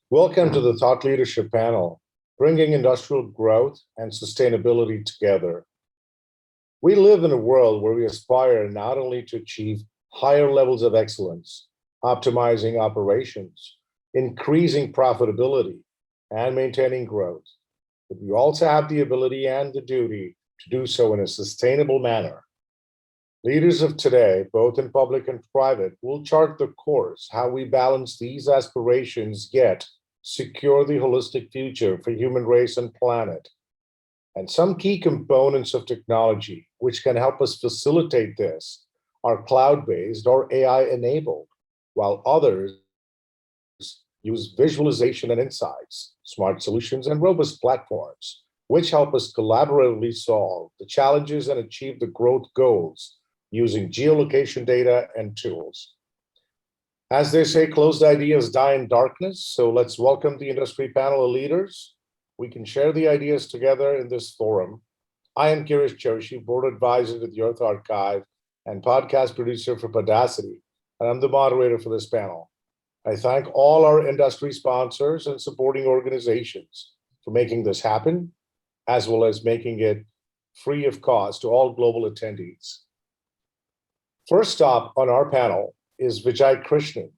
Welcome to the Thought Leadership Panel, bringing industrial growth and sustainability together. We live in a world where we aspire not only to achieve higher levels of excellence, optimizing operations, increasing profitability, and maintaining growth, but we also have the ability and the duty to do so in a sustainable manner. Leaders of today, both in public and private, will chart the course how we balance these aspirations yet secure the holistic future for human race and planet. And some key components of technology which can help us facilitate this are cloud-based or AI-enabled, while others use visualization and insights, smart solutions, and robust platforms, which help us collaboratively solve the challenges and achieve the growth goals using geolocation data and tools. As they say, closed ideas die in darkness, so let's welcome the industry panel of leaders. We can share the ideas together in this forum. I am Girish, Joshi, board advisor to the Earth Archive and podcast producer for Podacity, and I'm the moderator for this panel. I thank all our industry sponsors and supporting organizations for making this happen, as well as making it free of cost to all global attendees. First stop on our panel is Vijay Krishnan,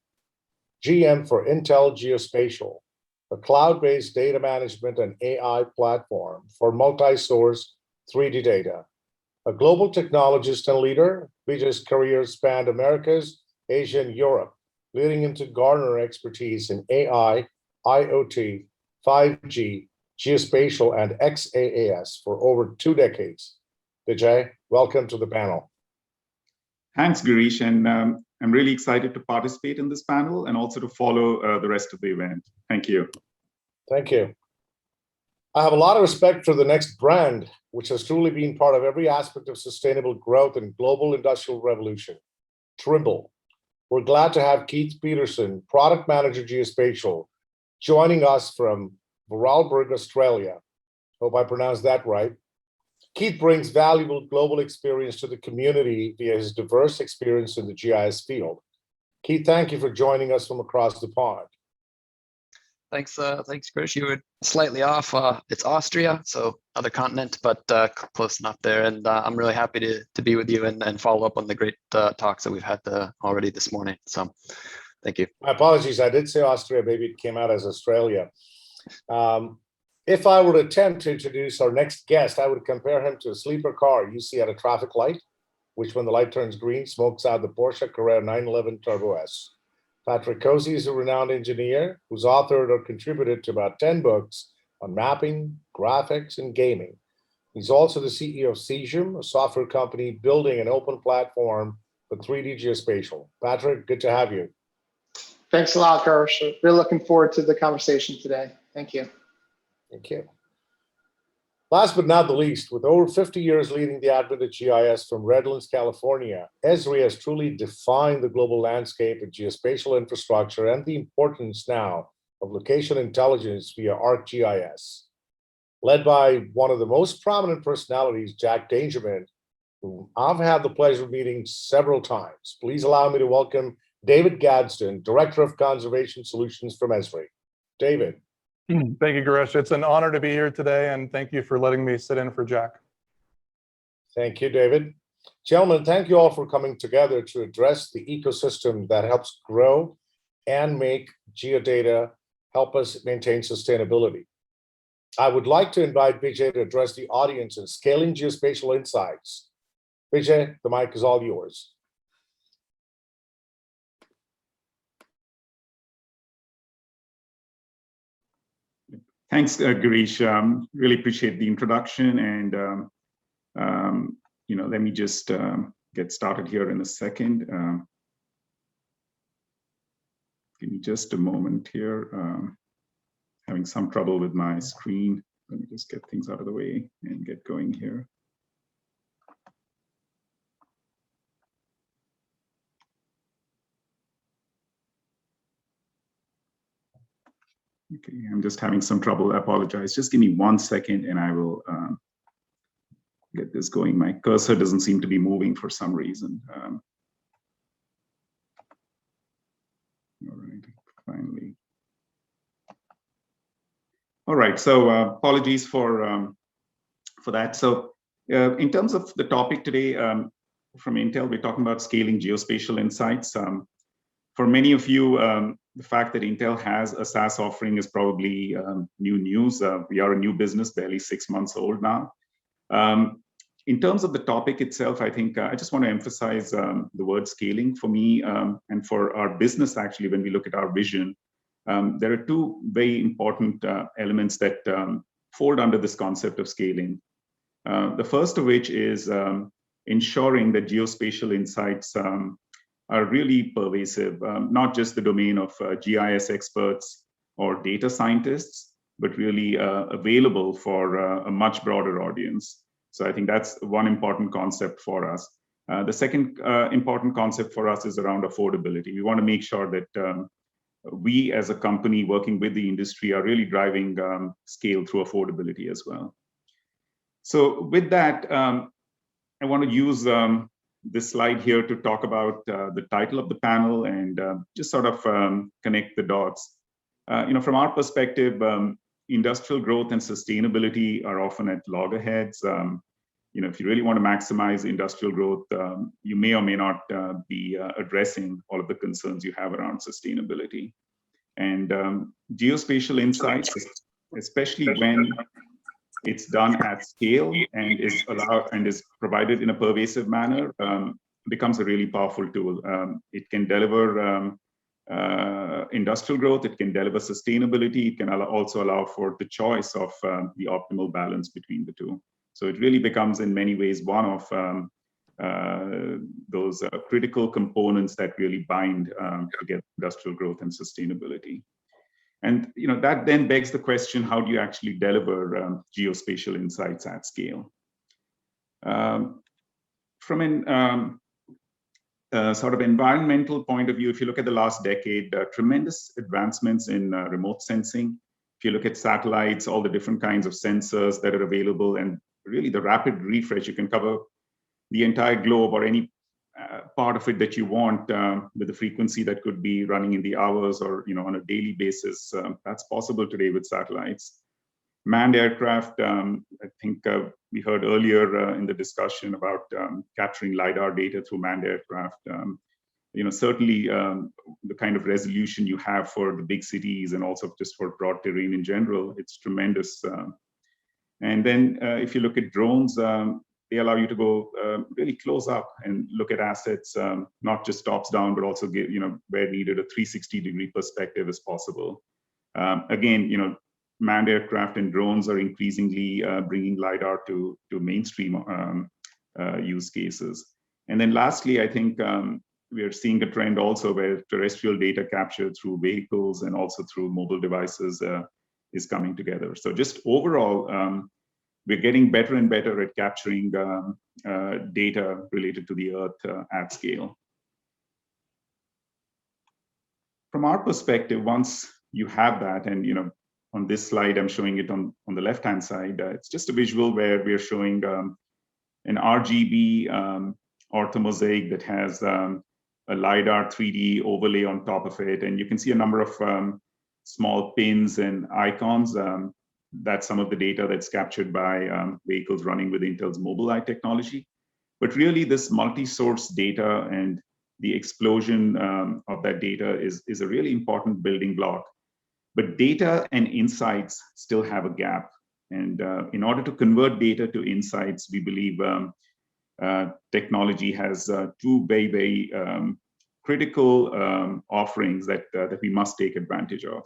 GM for Intel Geospatial, a cloud-based data management and AI platform for multi-source 3D data. A global technologist and leader, Vijay's career spanned Americas, Asia, and Europe, leading him to garner expertise in AI, IoT, 5G, geospatial, and XaaS for over 2 decades. Vijay, welcome to the panel. Thanks, Girish, and I'm really excited to participate in this panel and also to follow the rest of the event. Thank you. Thank you. I have a lot of respect for the next brand, which has truly been part of every aspect of sustainable growth and global industrial revolution, Trimble. We're glad to have Keith Peterson, Product Manager Geospatial, joining us from Vorarlberg, Australia. Hope I pronounced that right. Keith brings valuable global experience to the community via his diverse experience in the GIS field. Keith, thank you for joining us from across the pond. Thanks, Girish. You were slightly off. It's Austria, so other continent, but close enough there. And I'm really happy to be with you and follow up on the great talks that we've had already this morning. So thank you. My apologies. I did say Austria. Maybe it came out as Australia. If I were to attempt to introduce our next guest, I would compare him to a sleeper car you see at a traffic light, which when the light turns green, smokes out the Porsche Carrera 911 Turbo S. Patrick Cozzi is a renowned engineer who's authored or contributed to about 10 books on mapping, graphics, and gaming. He's also the CEO of Cesium, a software company building an open platform for 3D geospatial. Patrick, good to have you. Thanks a lot, Girish. Really looking forward to the conversation today. Thank you. Thank you. Last but not the least, with over 50 years leading the advent of GIS from Redlands, California, Esri has truly defined the global landscape of geospatial infrastructure and the importance now of location intelligence via ArcGIS. Led by one of the most prominent personalities, Jack Dangerman, whom I've had the pleasure of meeting several times. Please allow me to welcome David Gadsden, Director of Conservation Solutions from Esri. David. Thank you, Girish. It's an honor to be here today, and thank you for letting me sit in for Jack. Thank you, David. Gentlemen, thank you all for coming together to address the ecosystem that helps grow and make geodata help us maintain sustainability. I would like to invite Vijay to address the audience in scaling geospatial insights. Vijay, the mic is all yours. Thanks, Girish. Really appreciate the introduction, and let me just get started here in a second. Give me just a moment here. Having some trouble with my screen. Let me just get things out of the way and get going here. Okay, I'm just having some trouble. I apologize. Just give me 1 second and I will get this going. My cursor doesn't seem to be moving for some reason. All right, finally. All right, so apologies for that. So in terms of the topic today, from Intel, we're talking about scaling geospatial insights. For many of you, the fact that Intel has a SaaS offering is probably new news. We are a new business, barely 6 months old now. In terms of the topic itself, I think I just want to emphasize the word scaling for me and for our business. Actually, when we look at our vision, there are two very important elements that fold under this concept of scaling. The first of which is ensuring that geospatial insights are really pervasive, not just the domain of GIS experts or data scientists, but really available for a much broader audience. So I think that's one important concept for us. The second important concept for us is around affordability. We want to make sure that we as a company working with the industry are really driving scale through affordability as well. So with that, I want to use this slide here to talk about the title of the panel and just sort of connect the dots. From our perspective, industrial growth and sustainability are often at loggerheads. If you really want to maximize industrial growth, you may or may not be addressing all of the concerns you have around sustainability. And geospatial insights, especially when it's done at scale and is provided in a pervasive manner, becomes a really powerful tool. It can deliver industrial growth, it can deliver sustainability, it can also allow for the choice of the optimal balance between the two. So it really becomes in many ways one of those critical components that really bind together industrial growth and sustainability. And that then begs the question, how do you actually deliver geospatial insights at scale? From an sort of environmental point of view, if you look at the last decade, tremendous advancements in remote sensing. If you look at satellites, all the different kinds of sensors that are available, and really the rapid refresh, you can cover the entire globe or any part of it that you want with the frequency that could be running in the hours or on a daily basis. That's possible today with satellites. Manned aircraft, I think we heard earlier in the discussion about capturing LiDAR data through manned aircraft. Certainly the kind of resolution you have for the big cities and also just for broad terrain in general, it's tremendous. And then if you look at drones, they allow you to go really close up and look at assets, not just tops down, but also give, where needed, a 360-degree perspective is possible. Again, manned aircraft and drones are increasingly bringing LiDAR to mainstream use cases. And then lastly, I think we are seeing a trend also where terrestrial data capture through vehicles and also through mobile devices is coming together. So just overall, we're getting better and better at capturing data related to the Earth at scale. From our perspective, once you have that, and on this slide, I'm showing it on the left-hand side, it's just a visual where we're showing an RGB orthomosaic that has a LiDAR 3D overlay on top of it. And you can see a number of small pins and icons. That's some of the data that's captured by vehicles running with Intel's Mobileye technology. But really, this multi-source data and the explosion of that data is a really important building block. But data and insights still have a gap. And in order to convert data to insights, we believe technology has two very, very critical offerings that we must take advantage of.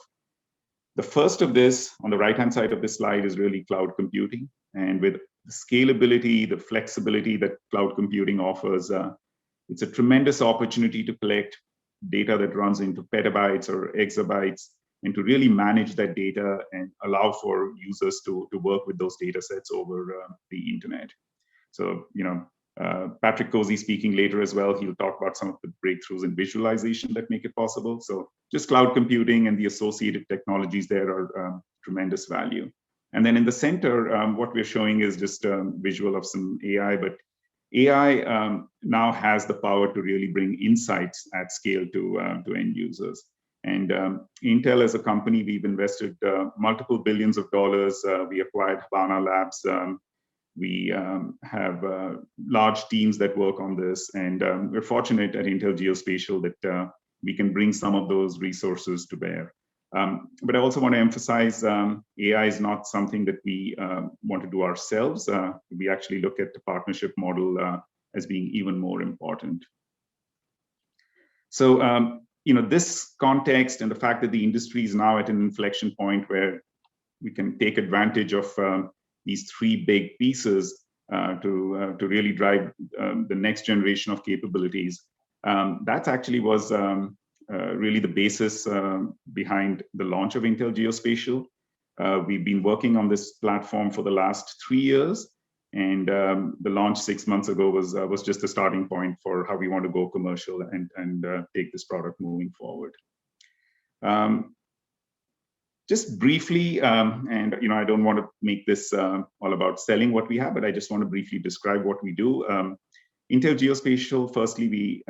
The first of this, on the right-hand side of this slide, is really cloud computing. And with the scalability, the flexibility that cloud computing offers, it's a tremendous opportunity to collect data that runs into petabytes or exabytes, and to really manage that data and allow for users to work with those data sets over the internet. So, Patrick Cozzi speaking later as well, he'll talk about some of the breakthroughs in visualization that make it possible. So just cloud computing and the associated technologies there are tremendous value. And then in the center, what we're showing is just a visual of some AI, but AI now has the power to really bring insights at scale to end users. And Intel as a company, we've invested multiple billions of dollars. We acquired Habana Labs. We have large teams that work on this. And we're fortunate at Intel Geospatial that we can bring some of those resources to bear. But I also want to emphasize AI is not something that we want to do ourselves. We actually look at the partnership model as being even more important. So, this context and the fact that the industry is now at an inflection point where we can take advantage of these three big pieces to really drive the next generation of capabilities. That actually was really the basis behind the launch of Intel Geospatial. We've been working on this platform for the last 3 years, and the launch 6 months ago was just a starting point for how we want to go commercial and take this product moving forward. Just briefly, and I don't want to make this all about selling what we have, but I just want to briefly describe what we do. Intel Geospatial, firstly, we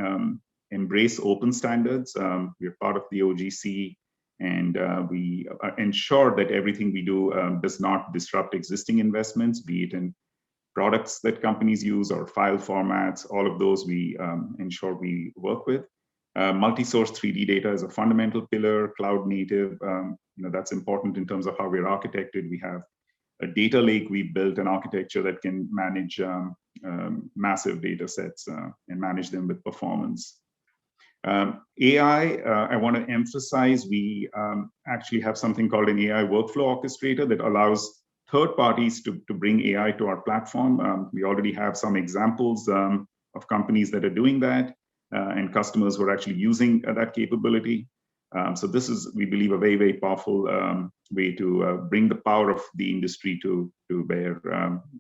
embrace open standards. We're part of the OGC, and we ensure that everything we do does not disrupt existing investments, be it in products that companies use or file formats. All of those we ensure we work with. Multi-source 3D data is a fundamental pillar. Cloud native, that's important in terms of how we're architected. We have a data lake. We built an architecture that can manage massive data sets and manage them with performance. AI, I want to emphasize, we actually have something called an AI workflow orchestrator that allows third parties to bring AI to our platform. We already have some examples of companies that are doing that and customers who are actually using that capability. So this is, we believe, a very, very powerful way to bring the power of the industry to bear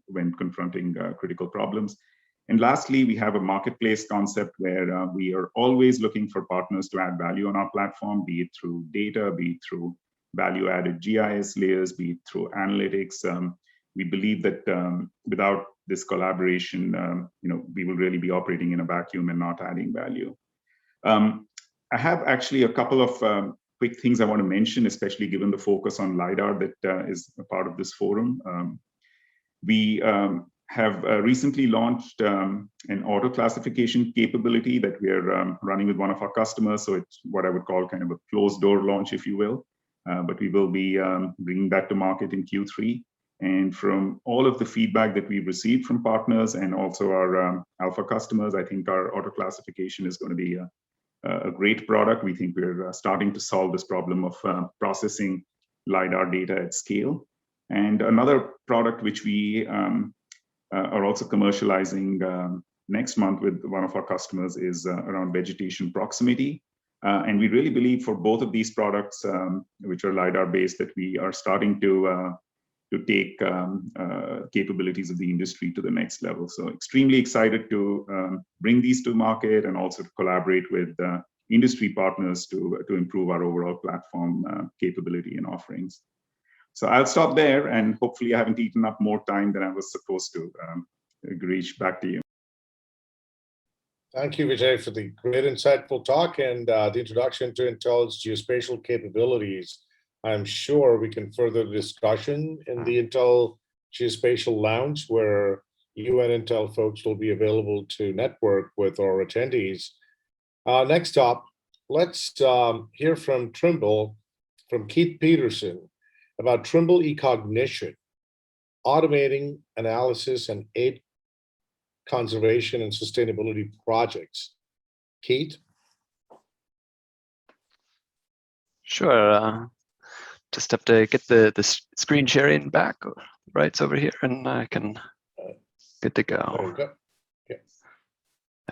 when confronting critical problems. And lastly, we have a marketplace concept where we are always looking for partners to add value on our platform, be it through data, be it through value-added GIS layers, be it through analytics. We believe that without this collaboration, we will really be operating in a vacuum and not adding value. I have actually a couple of quick things I want to mention, especially given the focus on LiDAR that is a part of this forum. We have recently launched an auto classification capability that we are running with one of our customers. So it's what I would call kind of a closed door launch, if you will. But we will be bringing that to market in Q3. And from all of the feedback that we've received from partners and also our alpha customers, I think our auto classification is going to be a great product. We think we're starting to solve this problem of processing LiDAR data at scale. And another product which we are also commercializing next month with one of our customers is around vegetation proximity. And we really believe for both of these products, which are LiDAR based, that we are starting to take capabilities of the industry to the next level. So extremely excited to bring these to market and also to collaborate with industry partners to improve our overall platform capability and offerings. So I'll stop there, and hopefully I haven't eaten up more time than I was supposed to. Girish, back to you. Thank you, Vijay, for the great insightful talk and the introduction to Intel's geospatial capabilities. I'm sure we can further the discussion in the Intel Geospatial Lounge, where you and Intel folks will be available to network with our attendees. Next up, let's hear from Trimble, from Keith Peterson, about Trimble Ecognition, automating analysis and aid conservation and sustainability projects. Keith? Sure. Just have to get the screen sharing back. Right, it's over here, and I can good to go. There you go. Okay.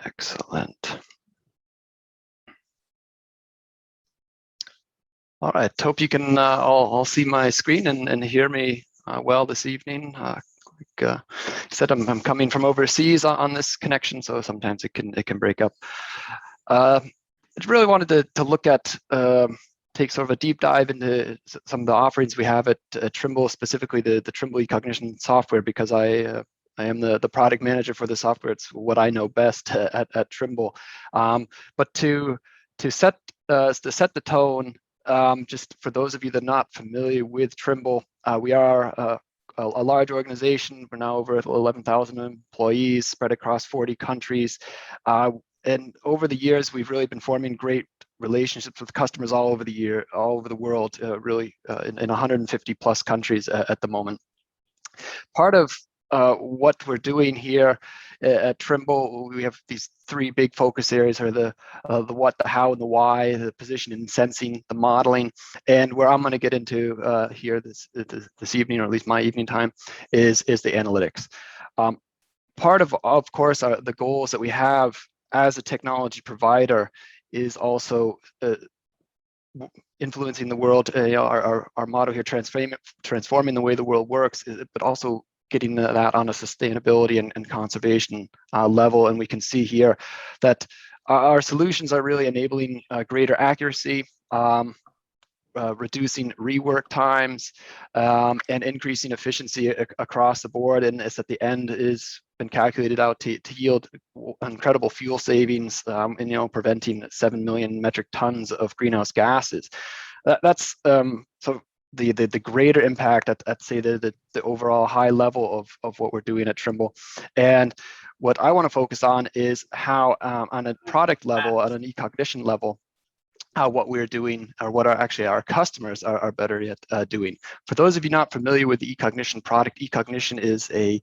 Excellent. All right, hope you can all see my screen and hear me well this evening. Like said, I'm coming from overseas on this connection, so sometimes it can break up. I really wanted to look at take sort of a deep dive into some of the offerings we have at Trimble, specifically the Trimble Ecognition software, because I am the product manager for the software. It's what I know best at Trimble. But to set to set the tone, just for those of you that are not familiar with Trimble, we are a large organization. We're now over 11,000 employees spread across 40 countries. And over the years, we've really been forming great relationships with customers all over the world, really in 150 plus countries at the moment. Part of what we're doing here at Trimble, we have these three big focus areas: are the what, the how, and the why, the positioning and sensing, the modeling. And where I'm going to get into here this evening, or at least my evening time, is the analytics. Part of course, the goals that we have as a technology provider is also influencing the world. Our motto here, transforming the way the world works, but also getting that on a sustainability and conservation level. And we can see here that our solutions are really enabling greater accuracy, reducing rework times, and increasing efficiency across the board. And it's at the end is been calculated out to yield incredible fuel savings, and preventing 7 million metric tons of greenhouse gases. That's so the greater impact at say the overall high level of what we're doing at Trimble. And what I want to focus on is how on a product level, at an Ecognition level, what we're doing, or what our customers are better at doing. For those of you not familiar with the Ecognition product, Ecognition is a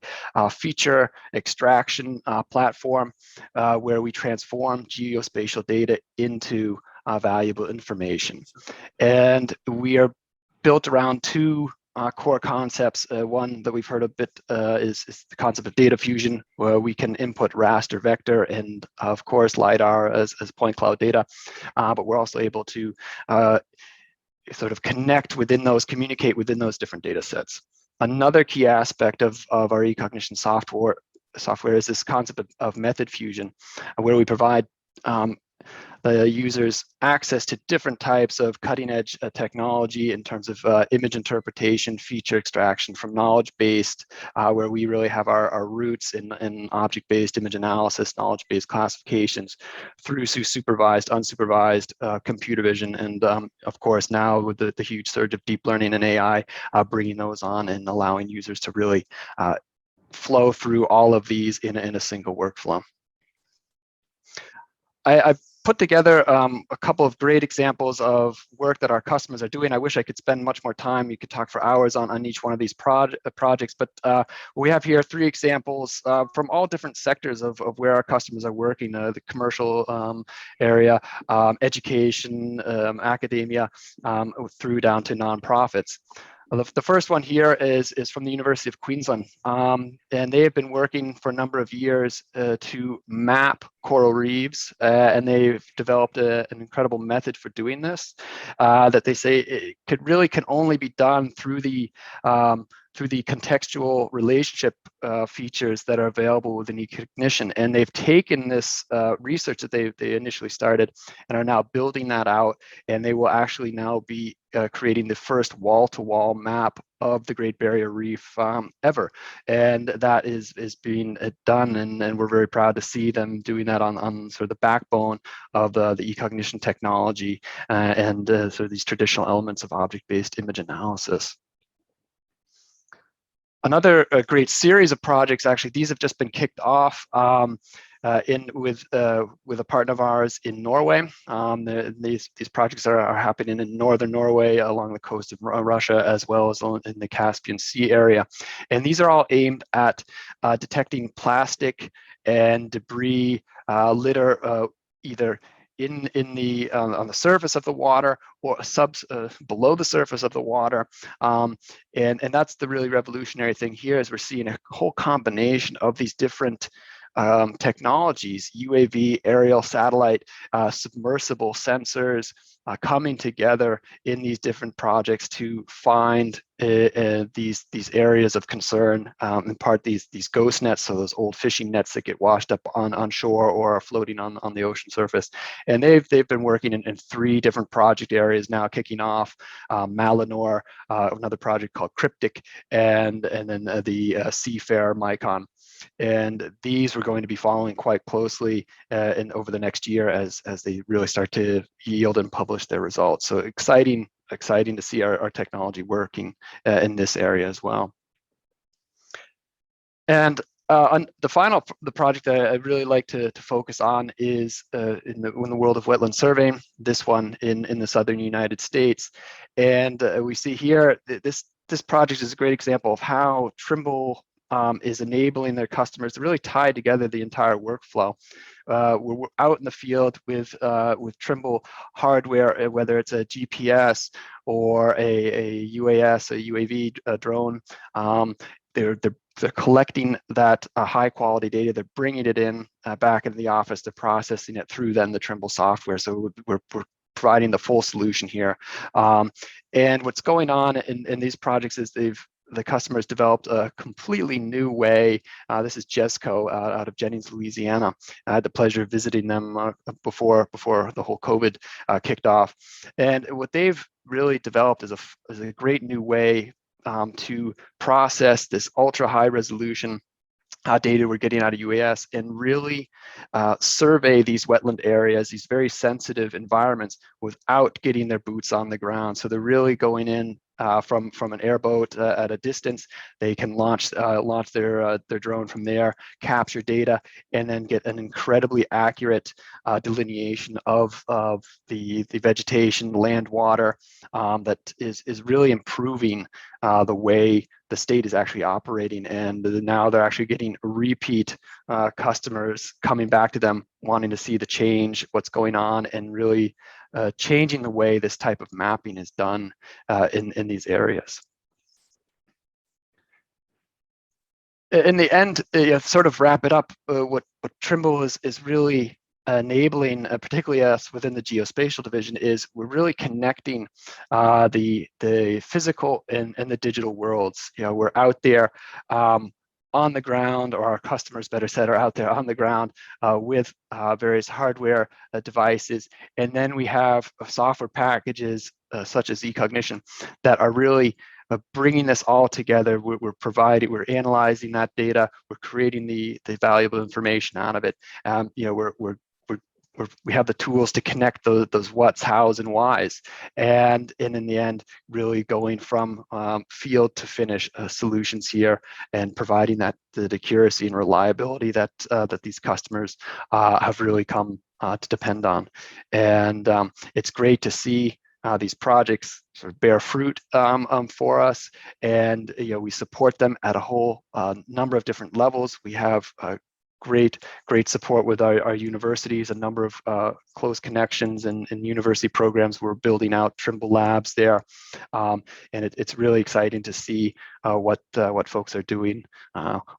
feature extraction platform where we transform geospatial data into valuable information. And we are built around two core concepts. One that we've heard a bit is the concept of data fusion, where we can input raster, vector, and of course LiDAR as point cloud data, but we're also able to sort of communicate within those different data sets. Another key aspect of our Ecognition software is this concept of method fusion, where we provide the users access to different types of cutting-edge technology in terms of image interpretation, feature extraction, from knowledge-based, where we really have our roots in object-based image analysis, knowledge-based classifications, through to supervised, unsupervised computer vision, and of course now with the huge surge of deep learning and AI, bringing those on and allowing users to really flow through all of these in a single workflow. I've put together a couple of great examples of work that our customers are doing. I wish I could spend much more time. You could talk for hours on each one of these projects, but we have here three examples from all different sectors of where our customers are working: the commercial area, education, academia, through down to nonprofits. The first one here is from the University of Queensland, and they have been working for a number of years to map coral reefs, and they've developed an incredible method for doing this that they say it can only be done through the contextual relationship features that are available within Ecognition. And they've taken this research that they initially started and are now building that out, and they will actually now be creating the first wall-to-wall map of the Great Barrier Reef ever. And that is being done, and we're very proud to see them doing that on sort of the backbone of the Ecognition technology and sort of these traditional elements of object-based image analysis. Another great series of projects, actually, these have just been kicked off with a partner of ours in Norway. These projects are happening in northern Norway, along the coast of Russia, as well as in the Caspian Sea area. And these are all aimed at detecting plastic and debris litter, either on the surface of the water or below the surface of the water, and that's the really revolutionary thing here, is we're seeing a whole combination of these different technologies: UAV, aerial, satellite, submersible sensors, coming together in these different projects to find these areas of concern, in part these ghost nets, so those old fishing nets that get washed up on shore or are floating on the ocean surface. And they've been working in three different project areas now, kicking off Malinor, another project called Cryptic, and then the Seafarer Micon. And these we're going to be following quite closely over the next year as they really start to yield and publish their results. So exciting to see our technology working in this area as well. And on the project that I really like to focus on is in the world of wetland surveying, this one in the southern United States. And we see here, this project is a great example of how Trimble is enabling their customers to really tie together the entire workflow. We're out in the field with Trimble hardware, whether it's a GPS or a UAS, a UAV drone. They're collecting that high quality data. They're bringing it in back into the office. They're processing it through then the Trimble software. So we're providing the full solution here. And what's going on in these projects is the customers developed a completely new way. This is Jesco out of Jennings, Louisiana. I had the pleasure of visiting them before the whole COVID kicked off. And what they've really developed is a great new way to process this ultra high resolution data we're getting out of UAS and really survey these wetland areas, these very sensitive environments, without getting their boots on the ground. So they're really going in from an airboat at a distance. They can launch their drone from there, capture data, and then get an incredibly accurate delineation of the vegetation, land, water that is really improving the way the state is actually operating. And now they're actually getting repeat customers coming back to them, wanting to see the change, what's going on, and really changing the way this type of mapping is done in these areas. In the end, sort of wrap it up, what Trimble is really enabling, particularly us within the geospatial division, is we're really connecting the physical and the digital worlds. We're out there on the ground, or our customers, better said, are out there on the ground with various hardware devices. And then we have software packages such as Ecognition that are really bringing this all together. We're analyzing that data, we're creating the valuable information out of it. We have the tools to connect those what's, hows, and whys, and in the end, really going from field to finish solutions here, and providing the accuracy and reliability that these customers have really come to depend on. And it's great to see these projects sort of bear fruit for us, and we support them at a whole number of different levels. We have great support with our universities, a number of close connections and university programs. We're building out Trimble labs there, and it's really exciting to see what folks are doing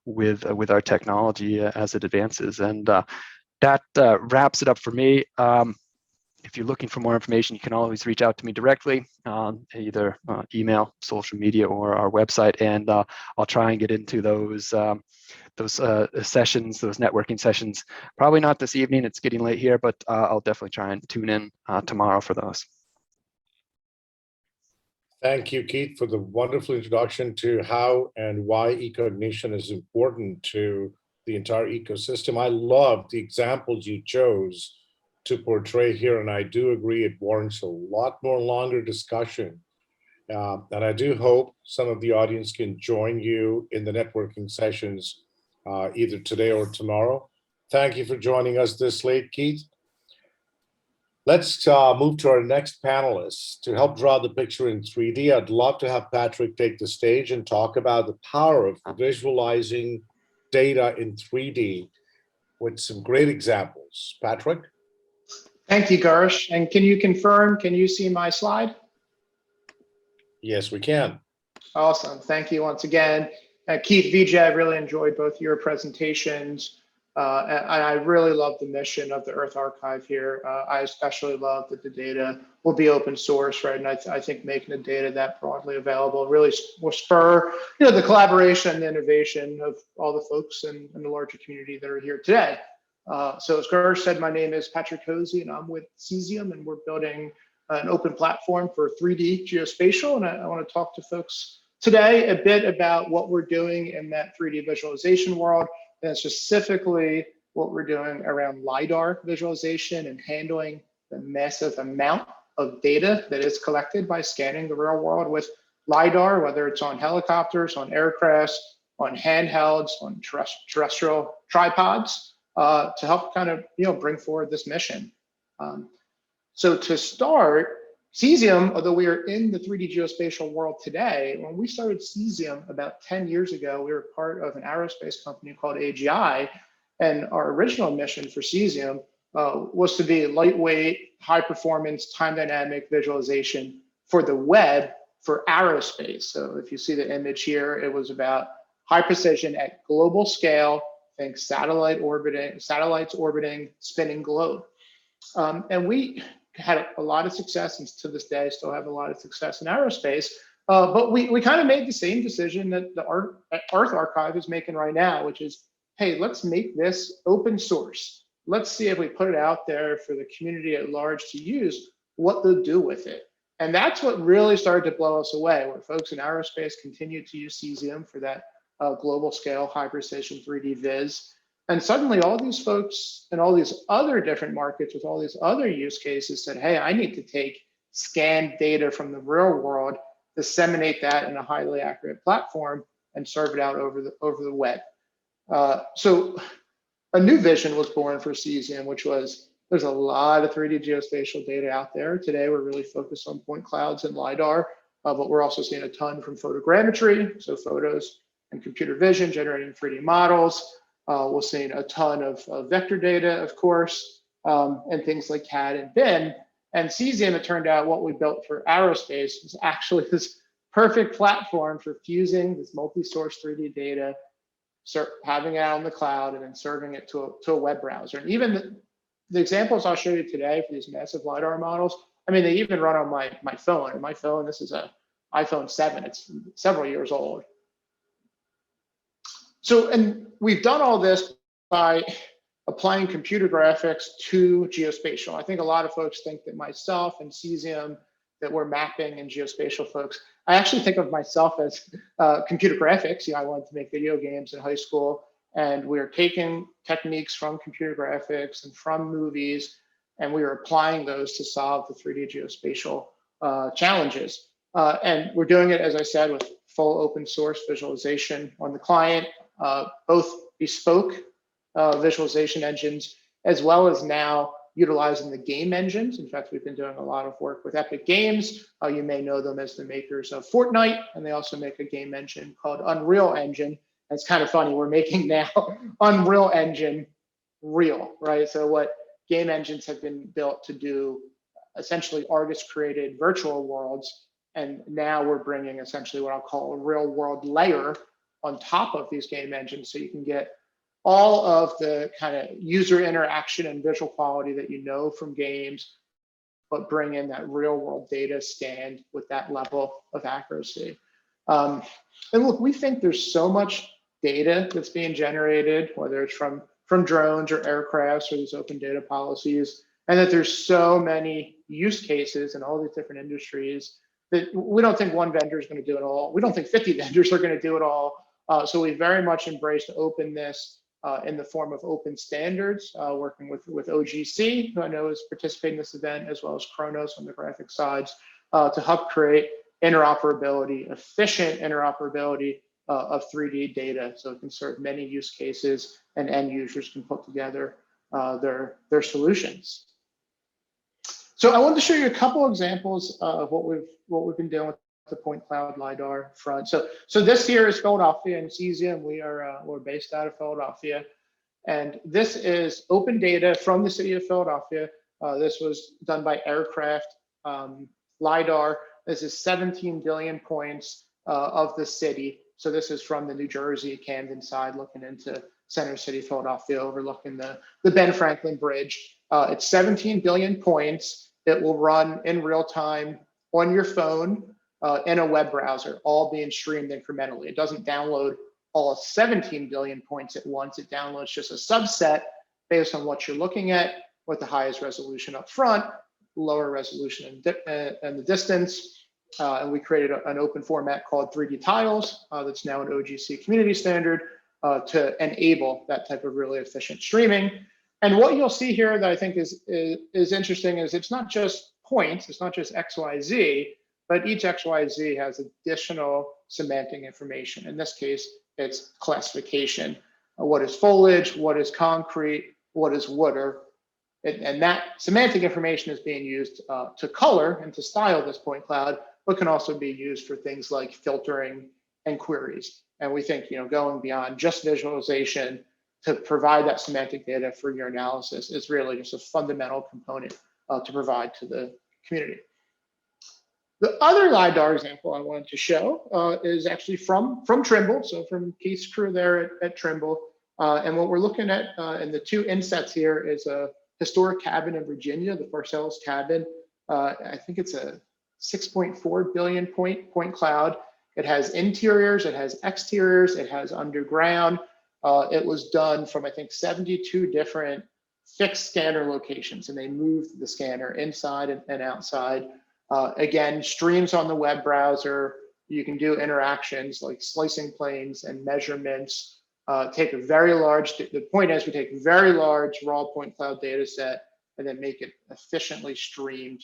with our technology as it advances. And that wraps it up for me. If you're looking for more information, you can always reach out to me directly, either email, social media, or our website, and I'll try and get into those sessions, those networking sessions. Probably not this evening, it's getting late here, but I'll definitely try and tune in tomorrow for those. Thank you, Keith, for the wonderful introduction to how and why Ecognition is important to the entire ecosystem. I love the examples you chose to portray here, and I do agree it warrants a lot more longer discussion. And I do hope some of the audience can join you in the networking sessions either today or tomorrow. Thank you for joining us this late, Keith. Let's move to our next panelist. To help draw the picture in 3D, I'd love to have Patrick take the stage and talk about the power of visualizing data in 3D with some great examples. Patrick? Thank you, Girish. And can you confirm, can you see my slide? Yes, we can. Awesome. Thank you once again. Keith, Vijay, I really enjoyed both your presentations. And I really love the mission of the Earth Archive here. I especially love that the data will be open source, right? And I think making the data that broadly available really will spur the collaboration and innovation of all the folks in the larger community that are here today. So as Girish said, my name is Patrick Cozzi, and I'm with Cesium, and we're building an open platform for 3D geospatial. And I want to talk to folks today a bit about what we're doing in that 3D visualization world, and specifically what we're doing around LiDAR visualization and handling the massive amount of data that is collected by scanning the real world with LiDAR, whether it's on helicopters, on aircrafts, on handhelds, on terrestrial tripods, to help kind of bring forward this mission. So to start, Cesium, although we are in the 3D geospatial world today, when we started Cesium about 10 years ago, we were part of an aerospace company called AGI, and our original mission for Cesium was to be lightweight, high performance, time dynamic visualization for the web for aerospace. So if you see the image here, it was about high precision at global scale, think satellites orbiting spinning globe. And we had a lot of success, and to this day still have a lot of success in aerospace. But we kind of made the same decision that the Earth Archive is making right now, which is, hey, let's make this open source. Let's see if we put it out there for the community at large to use, what they'll do with it. And that's what really started to blow us away, where folks in aerospace continued to use Cesium for that global scale, high precision 3D viz. And suddenly all these folks in all these other different markets with all these other use cases said, hey, I need to take scanned data from the real world, disseminate that in a highly accurate platform, and serve it out over the web. So a new vision was born for Cesium, which was, there's a lot of 3D geospatial data out there. Today, we're really focused on point clouds and LiDAR, but we're also seeing a ton from photogrammetry, so photos and computer vision generating 3D models. We're seeing a ton of vector data, of course, and things like CAD and BIM. And Cesium, it turned out what we built for aerospace was actually this perfect platform for fusing this multi-source 3D data, having it out on the cloud, and then serving it to a web browser. And even the examples I'll show you today for these massive LiDAR models, I mean, they even run on my phone. And my phone, this is an iPhone 7. It's several years old. So, and we've done all this by applying computer graphics to geospatial. I think a lot of folks think that myself and Cesium, that we're mapping and geospatial folks. I actually think of myself as computer graphics. I wanted to make video games in high school, and we are taking techniques from computer graphics and from movies, and we are applying those to solve the 3D geospatial challenges. And we're doing it, as I said, with full open source visualization on the client, both bespoke visualization engines, as well as now utilizing the game engines. In fact, we've been doing a lot of work with Epic Games. You may know them as the makers of Fortnite, and they also make a game engine called Unreal Engine. And it's kind of funny, we're making now Unreal Engine real, right? So what game engines have been built to do essentially artist-created virtual worlds, and now we're bringing essentially what I'll call a real-world layer on top of these game engines, so you can get all of the kind of user interaction and visual quality that you know from games, but bring in that real world data scanned with that level of accuracy. And look, we think there's so much data that's being generated, whether it's from drones or aircrafts or these open data policies, and that there's so many use cases in all these different industries that we don't think one vendor is going to do it all. We don't think 50 vendors are going to do it all. So we very much embraced openness in the form of open standards, working with OGC, who I know is participating in this event, as well as Kronos on the graphic sides, to help create interoperability, efficient interoperability of 3D data, so it can serve many use cases and end users can put together their solutions. So I wanted to show you a couple examples of what we've been doing with the point cloud LiDAR front. So this here is Philadelphia and Cesium. We're based out of Philadelphia, and this is open data from the city of Philadelphia. This was done by aircraft LiDAR. This is 17 billion points of the city. So this is from the New Jersey Camden side, looking into Center City, Philadelphia, overlooking the Ben Franklin Bridge. It's 17 billion points. It will run in real time on your phone in a web browser, all being streamed incrementally. It doesn't download all 17 billion points at once. It downloads just a subset based on what you're looking at, with the highest resolution up front, lower resolution and the distance. And we created an open format called 3D Tiles that's now an OGC community standard to enable that type of really efficient streaming. And what you'll see here that I think is interesting is it's not just points, it's not just XYZ, but each XYZ has additional semantic information. In this case, it's classification. What is foliage, what is concrete, what is water, and that semantic information is being used to color and to style this point cloud, but can also be used for things like filtering and queries. And we think, going beyond just visualization to provide that semantic data for your analysis is really just a fundamental component to provide to the community. The other LiDAR example I wanted to show is actually from Trimble, so from Keith's crew there at Trimble. And what we're looking at in the two insets here is a historic cabin in Virginia, the Parcells cabin. I think it's a 6.4 billion point cloud. It has interiors, it has exteriors, it has underground. It was done from, I think, 72 different fixed scanner locations, and they moved the scanner inside and outside. Again, streams on the web browser. You can do interactions like slicing planes and measurements. Take a very large, the point is we take a very large raw point cloud data set and then make it efficiently streamed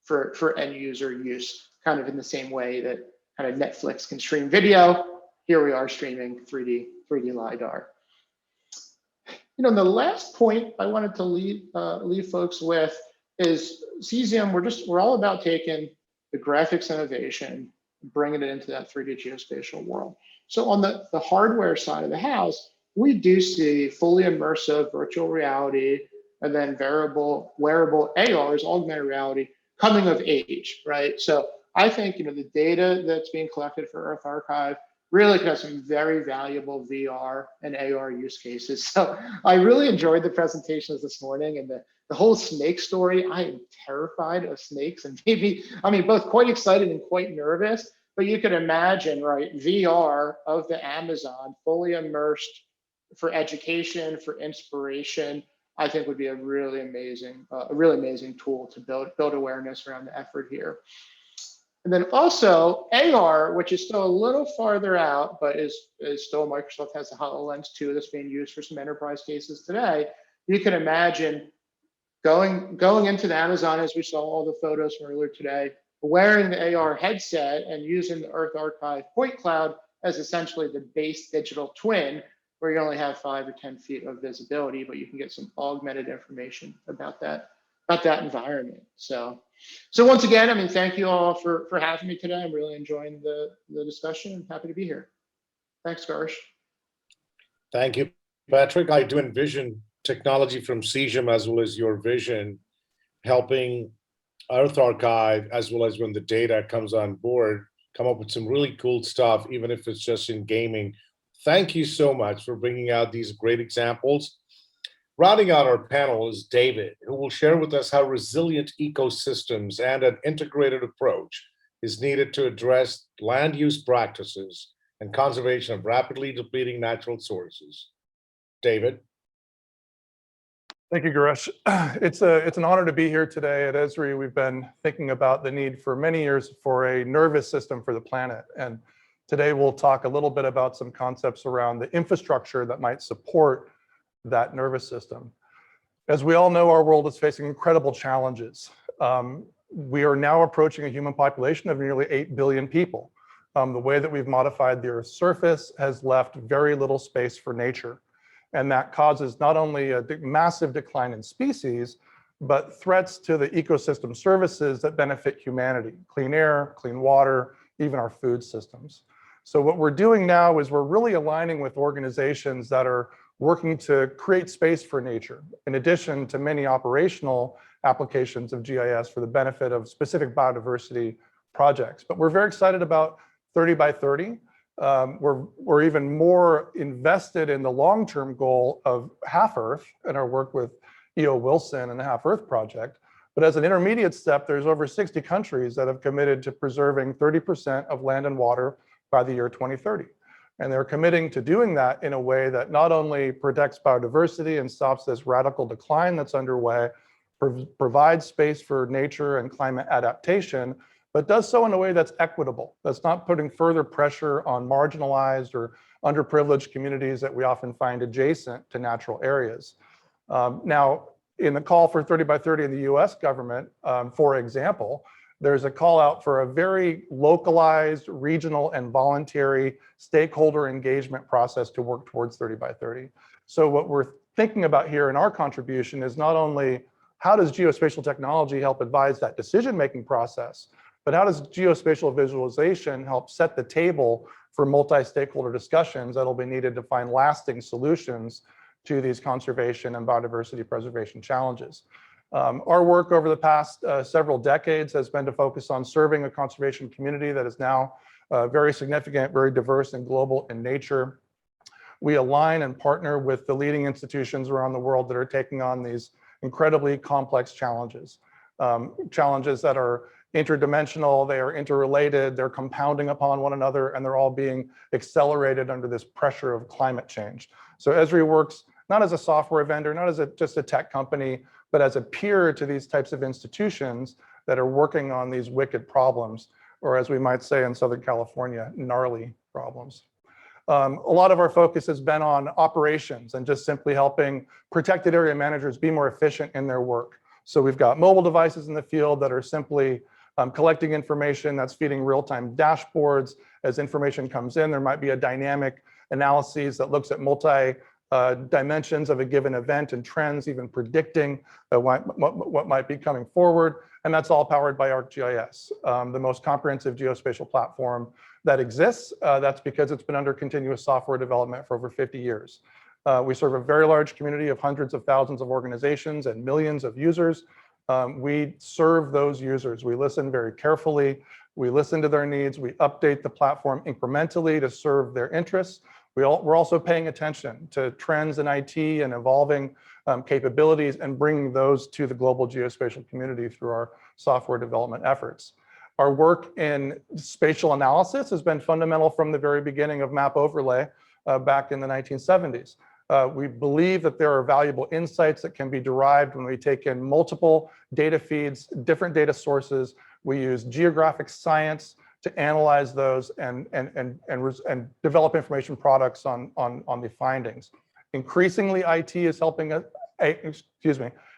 for end user use, kind of in the same way that kind of Netflix can stream video. Here we are streaming 3D LiDAR. The last point I wanted to leave folks with is Cesium. We're all about taking the graphics innovation, bringing it into that 3D geospatial world. So on the hardware side of the house, we do see fully immersive virtual reality and then wearable ARs, augmented reality, coming of age, right? So I think the data that's being collected for Earth Archive really could have some very valuable VR and AR use cases. So I really enjoyed the presentations this morning and the whole snake story. I am terrified of snakes and both quite excited and quite nervous, but you could imagine, right, VR of the Amazon fully immersed for education, for inspiration, I think would be a really amazing tool to build awareness around the effort here. And then also AR, which is still a little farther out, but is still, Microsoft has the HoloLens 2 that's being used for some enterprise cases today. You can imagine going into the Amazon, as we saw all the photos from earlier today, wearing the AR headset and using the Earth Archive point cloud as essentially the base digital twin, where you only have 5 or 10 feet of visibility, but you can get some augmented information about that environment. So once again, thank you all for having me today. I'm really enjoying the discussion. I'm happy to be here. Thanks, Girish. Thank you, Patrick. I do envision technology from Cesium as well as your vision helping Earth Archive, as well as when the data comes on board, come up with some really cool stuff, even if it's just in gaming. Thank you so much for bringing out these great examples. Rounding out our panel is David, who will share with us how resilient ecosystems and an integrated approach is needed to address land use practices and conservation of rapidly depleting natural sources. David. Thank you, Girish. It's an honor to be here today at Esri. We've been thinking about the need for many years for a nervous system for the planet. And today we'll talk a little bit about some concepts around the infrastructure that might support that nervous system. As we all know, our world is facing incredible challenges. We are now approaching a human population of nearly 8 billion people. The way that we've modified the Earth's surface has left very little space for nature. And that causes not only a massive decline in species, but threats to the ecosystem services that benefit humanity: clean air, clean water, even our food systems. So what we're doing now is we're really aligning with organizations that are working to create space for nature, in addition to many operational applications of GIS for the benefit of specific biodiversity projects. But we're very excited about 30 by 30. We're even more invested in the long-term goal of Half Earth and our work with E.O. Wilson and the Half Earth Project. But as an intermediate step, there's over 60 countries that have committed to preserving 30% of land and water by the year 2030. And they're committing to doing that in a way that not only protects biodiversity and stops this radical decline that's underway, provides space for nature and climate adaptation, but does so in a way that's equitable, that's not putting further pressure on marginalized or underprivileged communities that we often find adjacent to natural areas. Now, in the call for 30 by 30 in the US government, for example, there's a call out for a very localized, regional, and voluntary stakeholder engagement process to work towards 30 by 30. So what we're thinking about here in our contribution is not only how does geospatial technology help advise that decision-making process, but how does geospatial visualization help set the table for multi-stakeholder discussions that'll be needed to find lasting solutions to these conservation and biodiversity preservation challenges. Our work over the past several decades has been to focus on serving a conservation community that is now very significant, very diverse and global in nature. We align and partner with the leading institutions around the world that are taking on these incredibly complex challenges. Challenges that are interdimensional, they are interrelated, they're compounding upon one another, and they're all being accelerated under this pressure of climate change. So Esri works not as a software vendor, not as just a tech company, but as a peer to these types of institutions that are working on these wicked problems, or as we might say in Southern California, gnarly problems. A lot of our focus has been on operations and just simply helping protected area managers be more efficient in their work. So we've got mobile devices in the field that are simply collecting information that's feeding real-time dashboards. As information comes in, there might be a dynamic analysis that looks at dimensions of a given event and trends, even predicting what might be coming forward. And that's all powered by ArcGIS, the most comprehensive geospatial platform that exists. That's because it's been under continuous software development for over 50 years. We serve a very large community of hundreds of thousands of organizations and millions of users. We serve those users. We listen very carefully. We listen to their needs. We update the platform incrementally to serve their interests. We're also paying attention to trends in IT and evolving capabilities and bringing those to the global geospatial community through our software development efforts. Our work in spatial analysis has been fundamental from the very beginning of map overlay back in the 1970s. We believe that there are valuable insights that can be derived when we take in multiple data feeds, different data sources. We use geographic science to analyze those and develop information products on the findings. Increasingly, IT is helping us,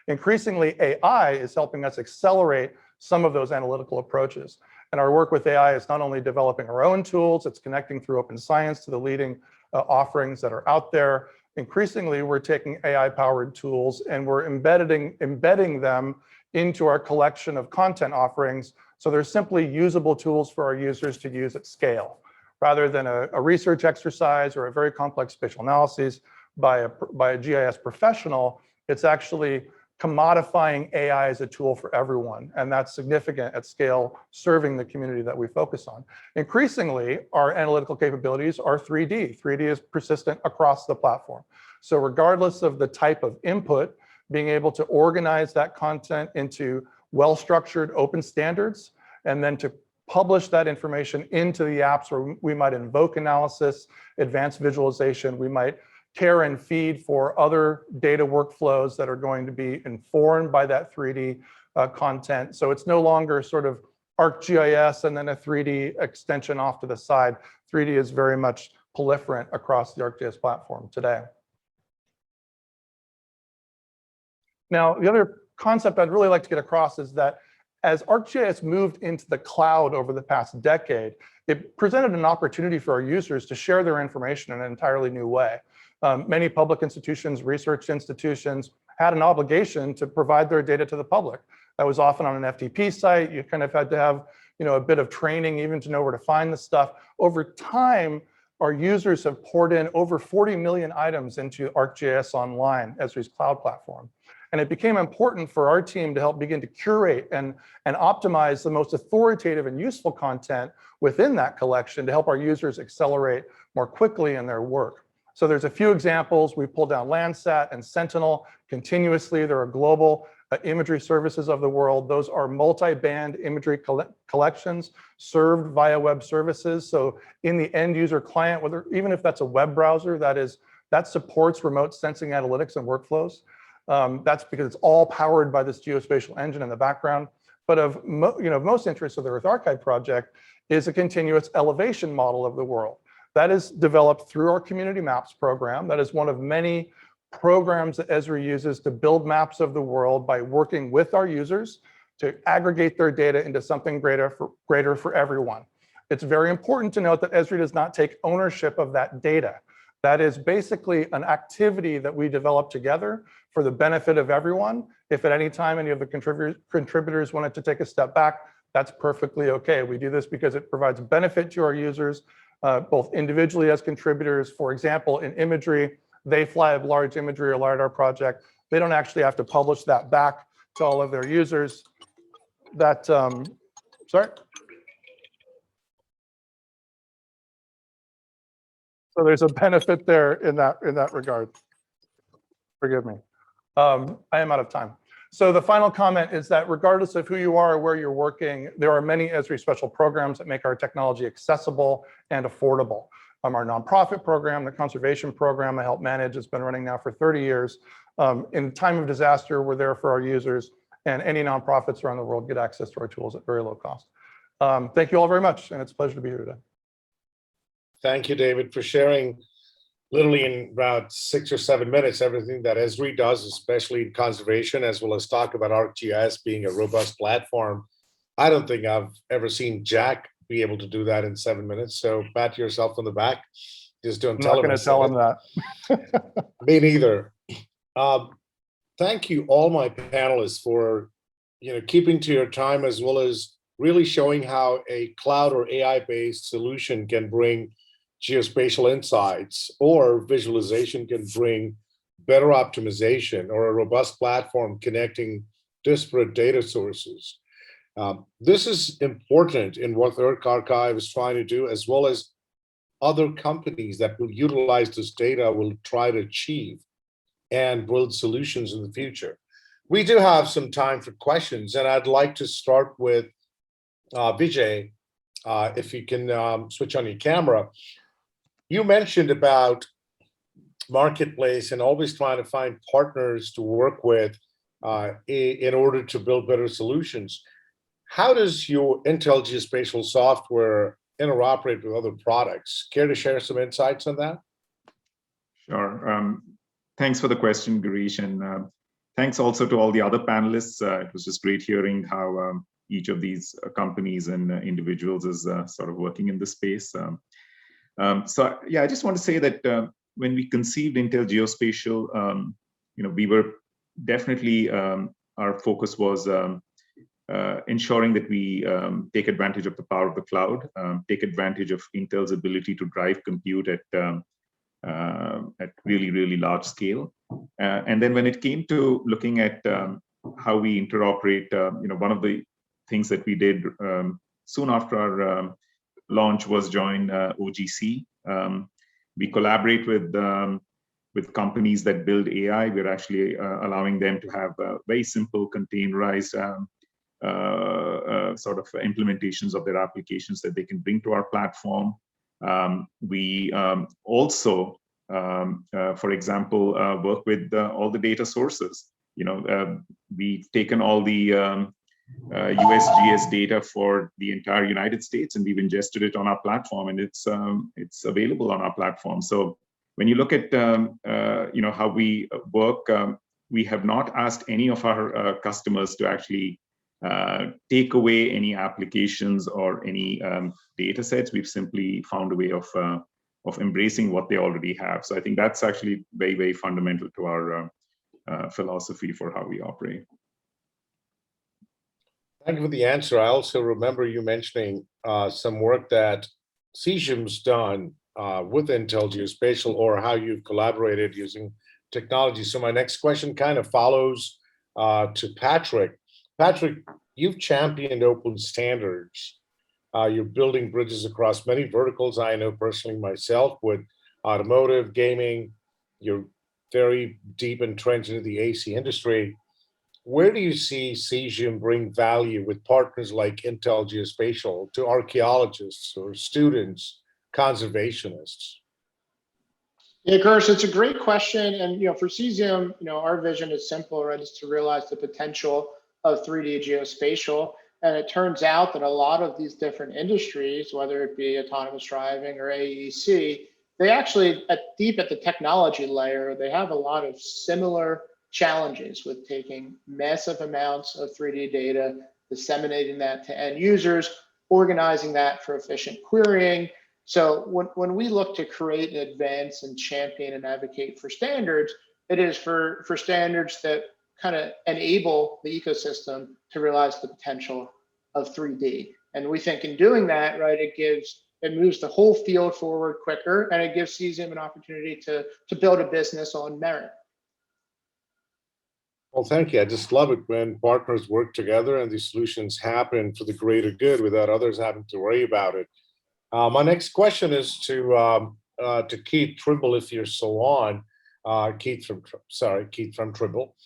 increasingly AI is helping us accelerate some of those analytical approaches. And our work with AI is not only developing our own tools, it's connecting through open science to the leading offerings that are out there. Increasingly, we're taking AI-powered tools and we're embedding them into our collection of content offerings. So they're simply usable tools for our users to use at scale, rather than a research exercise or a very complex spatial analysis by a GIS professional. It's actually commodifying AI as a tool for everyone. And that's significant at scale, serving the community that we focus on. Increasingly, our analytical capabilities are 3D. 3D is persistent across the platform. So regardless of the type of input, being able to organize that content into well-structured open standards, and then to publish that information into the apps where we might invoke analysis, advanced visualization, we might care and feed for other data workflows that are going to be informed by that 3D content. So it's no longer sort of ArcGIS and then a 3D extension off to the side. 3D is very much proliferant across the ArcGIS platform today. Now, the other concept I'd really like to get across is that as ArcGIS moved into the cloud over the past decade, it presented an opportunity for our users to share their information in an entirely new way. Many public institutions, research institutions had an obligation to provide their data to the public. That was often on an FTP site. You kind of had to have, a bit of training even to know where to find the stuff. Over time, our users have poured in over 40 million items into ArcGIS Online, Esri's cloud platform. And it became important for our team to help begin to curate and optimize the most authoritative and useful content within that collection to help our users accelerate more quickly in their work. So there's a few examples. We pulled down Landsat and Sentinel continuously. There are global imagery services of the world. Those are multi-band imagery collections served via web services. So in the end user client, even if that's a web browser, that supports remote sensing analytics and workflows. That's because it's all powered by this geospatial engine in the background. But of most interest of the Earth Archive project is a continuous elevation model of the world. That is developed through our Community Maps program. That is one of many programs that Esri uses to build maps of the world by working with our users to aggregate their data into something greater for everyone. It's very important to note that Esri does not take ownership of that data. That is basically an activity that we develop together for the benefit of everyone. If at any time any of the contributors wanted to take a step back, that's perfectly okay. We do this because it provides benefit to our users, both individually as contributors. For example, in imagery, they fly a large imagery or LiDAR project. They don't actually have to publish that back to all of their users. That, sorry. So there's a benefit there in that regard. Forgive me. I am out of time. So the final comment is that regardless of who you are or where you're working, there are many Esri special programs that make our technology accessible and affordable. Our nonprofit program, the conservation program I help manage, has been running now for 30 years. In time of disaster, we're there for our users, and any nonprofits around the world get access to our tools at very low cost. Thank you all very much, and it's a pleasure to be here today. Thank you, David, for sharing literally in about 6 or 7 minutes everything that Esri does, especially in conservation, as well as talk about ArcGIS being a robust platform. I don't think I've ever seen Jack be able to do that in 7 minutes. So pat yourself on the back. Just don't tell him. I'm not going to tell him that. Me neither. Thank you, all my panelists, for keeping to your time, as well as really showing how a cloud or AI-based solution can bring geospatial insights, or visualization can bring better optimization, or a robust platform connecting disparate data sources. This is important in what the Earth Archive is trying to do, as well as other companies that will utilize this data will try to achieve and build solutions in the future. We do have some time for questions, and I'd like to start with Vijay, if you can switch on your camera. You mentioned about marketplace and always trying to find partners to work with in order to build better solutions. How does your Intel Geospatial software interoperate with other products? Care to share some insights on that? Sure. Thanks for the question, Girish, and thanks also to all the other panelists. It was just great hearing how each of these companies and individuals is sort of working in this space. So yeah, I just want to say that when we conceived Intel Geospatial, we were definitely, our focus was ensuring that we take advantage of the power of the cloud, take advantage of Intel's ability to drive compute at really, really large scale. And then when it came to looking at how we interoperate, one of the things that we did soon after our launch was join OGC. We collaborate with companies that build AI. We're actually allowing them to have very simple containerized sort of implementations of their applications that they can bring to our platform. We also, for example, work with all the data sources. We've taken all the USGS data for the entire United States, and we've ingested it on our platform, and it's available on our platform. So when you look at how we work, we have not asked any of our customers to actually take away any applications or any data sets. We've simply found a way of embracing what they already have. So I think that's actually very, very fundamental to our philosophy for how we operate. Thank you for the answer. I also remember you mentioning some work that Cesium's done with Intel Geospatial, or how you've collaborated using technology. So my next question kind of follows to Patrick. Patrick, you've championed open standards. You're building bridges across many verticals. I know personally myself with automotive, gaming. You're very deep entrenched into the AC industry. Where do you see Cesium bring value with partners like Intel Geospatial to archaeologists or students, conservationists? Yeah, Girish, it's a great question. And for Cesium, our vision is simple, right? Is to realize the potential of 3D geospatial. And it turns out that a lot of these different industries, whether it be autonomous driving or AEC, they actually, deep at the technology layer, they have a lot of similar challenges with taking massive amounts of 3D data, disseminating that to end users, organizing that for efficient querying. So when we look to create and advance and champion and advocate for standards, it is for standards that kind of enable the ecosystem to realize the potential of 3D. And we think in doing that, right, it moves the whole field forward quicker, and it gives Cesium an opportunity to build a business on merit. Well, thank you. I just love it when partners work together and these solutions happen for the greater good without others having to worry about it. My next question is to Keith Trimble, if you're so on. Keith from Trimble.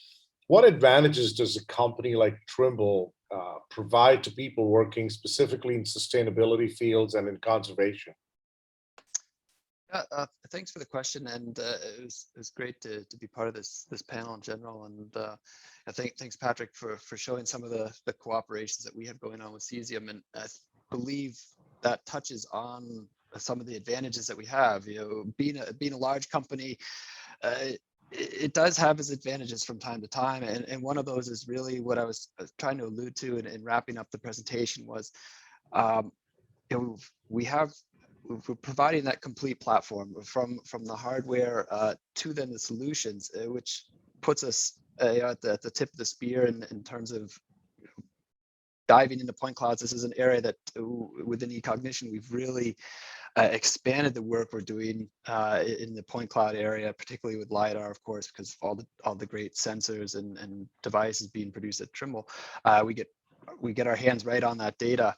What advantages does a company like Trimble provide to people working specifically in sustainability fields and in conservation? Thanks for the question, and it was great to be part of this panel in general. And I think thanks, Patrick, for showing some of the cooperations that we have going on with Cesium, and I believe that touches on some of the advantages that we have. Being a large company, it does have its advantages from time to time, and one of those is really what I was trying to allude to in wrapping up the presentation was, we're providing that complete platform from the hardware to then the solutions, which puts us at the tip of the spear in terms of diving into point clouds. This is an area that within Ecognition, we've really expanded the work we're doing in the point cloud area, particularly with LiDAR, of course, because of all the great sensors and devices being produced at Trimble. We get our hands right on that data,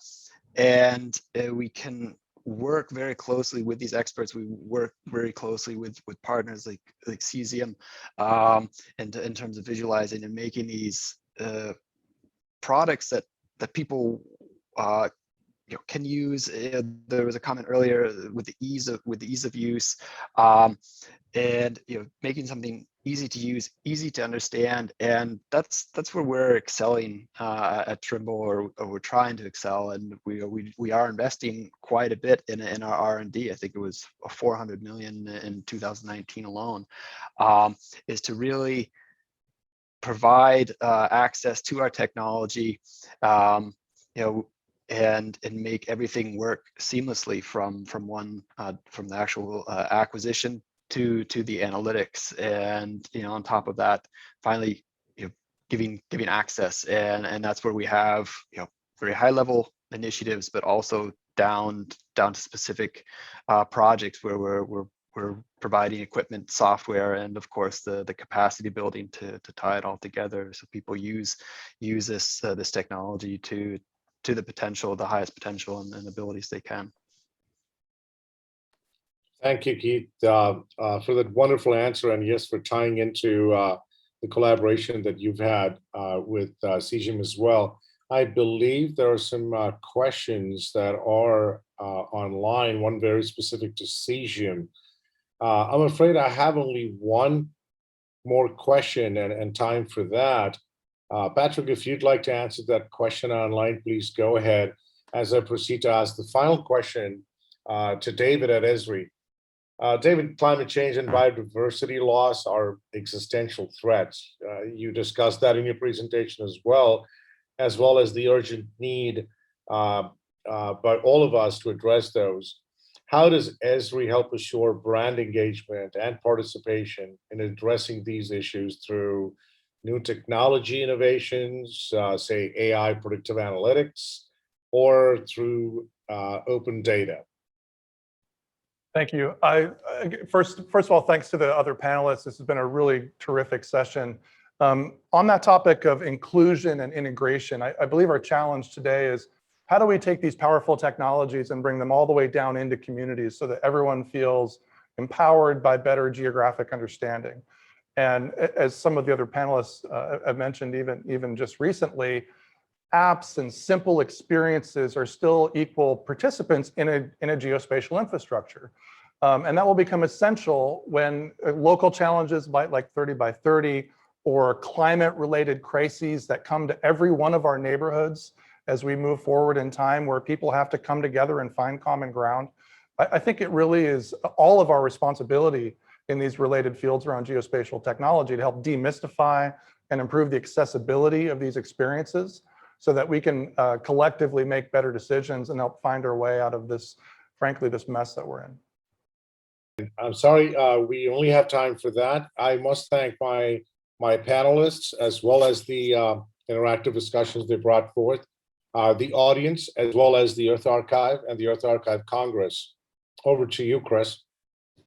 and we can work very closely with these experts. We work very closely with partners like Cesium, and in terms of visualizing and making these products that people can use. There was a comment earlier with the ease of use, and making something easy to use, easy to understand, and that's where we're excelling at Trimble, or we're trying to excel, and we are investing quite a bit in our R&D. I think it was 400 million in 2019 alone, is to really provide access to our technology, and make everything work seamlessly from the actual acquisition to the analytics, and on top of that, finally giving access, and that's where we have very high level initiatives, but also down to specific projects where we're providing equipment, software, and of course the capacity building to tie it all together, so people use this technology to the highest potential and abilities they can. Thank you, Keith, for that wonderful answer, and yes, for tying into the collaboration that you've had with Cesium as well. I believe there are some questions that are online, one very specific to Cesium. I'm afraid I have only one more question and time for that. Patrick, if you'd like to answer that question online, please go ahead as I proceed to ask the final question to David at Esri. David, climate change and biodiversity loss are existential threats. You discussed that in your presentation as well as the urgent need by all of us to address those. How does Esri help assure brand engagement and participation in addressing these issues through new technology innovations, say AI predictive analytics, or through open data? Thank you. First of all, thanks to the other panelists. This has been a really terrific session. On that topic of inclusion and integration, I believe our challenge today is, how do we take these powerful technologies and bring them all the way down into communities so that everyone feels empowered by better geographic understanding? And as some of the other panelists have mentioned, even just recently, apps and simple experiences are still equal participants in a geospatial infrastructure. And that will become essential when local challenges like 30 by 30 or climate-related crises that come to every one of our neighborhoods as we move forward in time where people have to come together and find common ground. I think it really is all of our responsibility in these related fields around geospatial technology to help demystify and improve the accessibility of these experiences so that we can collectively make better decisions and help find our way out of this, frankly, this mess that we're in. I'm sorry, we only have time for that. I must thank my panelists as well as the interactive discussions they brought forth, the audience, as well as the Earth Archive and the Earth Archive Congress. Over to you, Chris.